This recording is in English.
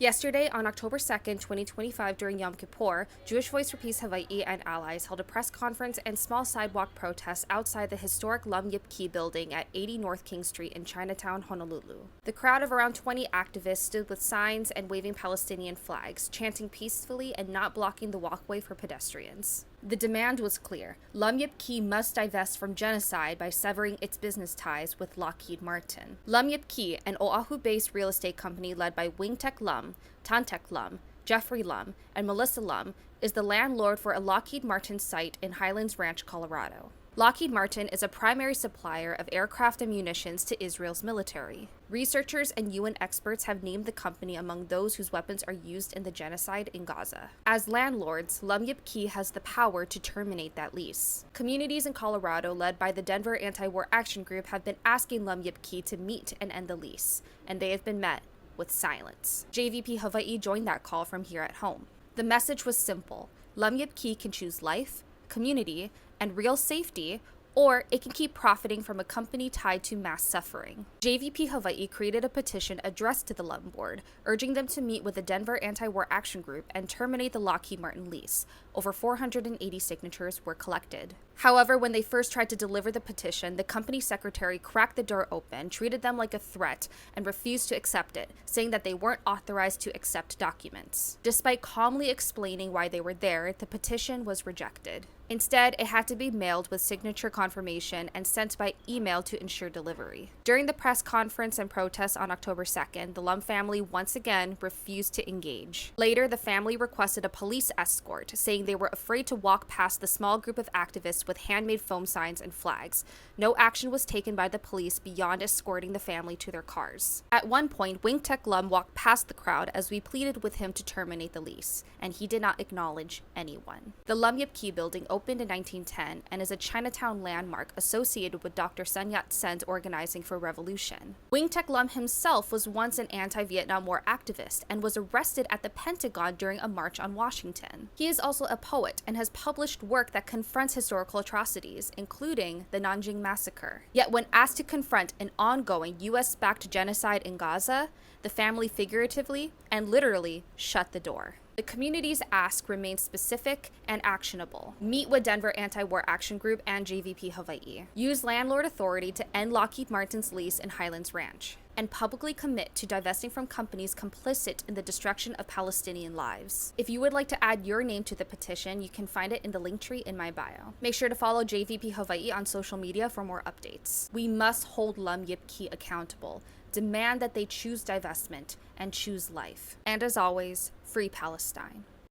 Yesterday, on October 2nd, 2025, during Yom Kippur, Jewish Voice for Peace Hawaiʻi and allies held a press conference and small sidewalk protests outside the historic Lum Yip Key building at 80 North King Street in Chinatown, Honolulu. The crowd of around 20 activists stood with signs and waving Palestinian flags, chanting peacefully and not blocking the walkway for pedestrians. The demand was clear. Lum Yip Key must divest from genocide by severing its business ties with Lockheed Martin. Lum Yip Key, an Oahu-based real estate company led by Wingtek Lum, Tantek Lum, Jeffrey Lum, and Melissa Lum, is the landlord for a Lockheed Martin site in Highlands Ranch, Colorado. Lockheed Martin is a primary supplier of aircraft and munitions to Israel's military. Researchers and UN experts have named the company among those whose weapons are used in the genocide in Gaza. As landlords, Lum Yip Key has the power to terminate that lease. Communities in Colorado, led by the Denver Anti-War Action Group, have been asking Lum Yip Key to meet and end the lease, and they have been met with silence. JVP Hawaiʻi joined that call from here at home. The message was simple. Lum Yip Key can choose life, community, and real safety, or it can keep profiting from a company tied to mass suffering. JVP Hawaiʻi created a petition addressed to the Lum board, urging them to meet with the Denver Anti-War Action Group and terminate the Lockheed Martin lease. Over 480 signatures were collected. However, when they first tried to deliver the petition, the company secretary cracked the door open, treated them like a threat, and refused to accept it, saying that they weren't authorized to accept documents. Despite calmly explaining why they were there, the petition was rejected. Instead, it had to be mailed with signature confirmation and sent by email to ensure delivery. During the press conference and protests on October 2nd, the Lum family once again refused to engage. Later, the family requested a police escort, saying they were afraid to walk past the small group of activists with handmade foam signs and flags. No action was taken by the police beyond escorting the family to their cars. At one point, Wingtek Lum walked past the crowd as we pleaded with him to terminate the lease, and he did not acknowledge anyone. The Lum Yip Key building opened in 1910 and is a Chinatown landmark associated with Dr. Sun Yat-sen's organizing for revolution. Wingtek Lum himself was once an anti-Vietnam War activist and was arrested at the Pentagon during a march on Washington. He is also a poet and has published work that confronts historical atrocities, including the Nanjing Massacre. Yet when asked to confront an ongoing US-backed genocide in Gaza, the family figuratively and literally shut the door. The community's ask remains specific and actionable. Meet with Denver Anti-War Action Group and JVP Hawaiʻi. Use landlord authority to end Lockheed Martin's lease in Highlands Ranch. And publicly commit to divesting from companies complicit in the destruction of Palestinian lives. If you would like to add your name to the petition, you can find it in the link tree in my bio. Make sure to follow JVP Hawaiʻi on social media for more updates. We must hold Lum Yip Key accountable, demand that they choose divestment, and choose life. And as always, free Palestine.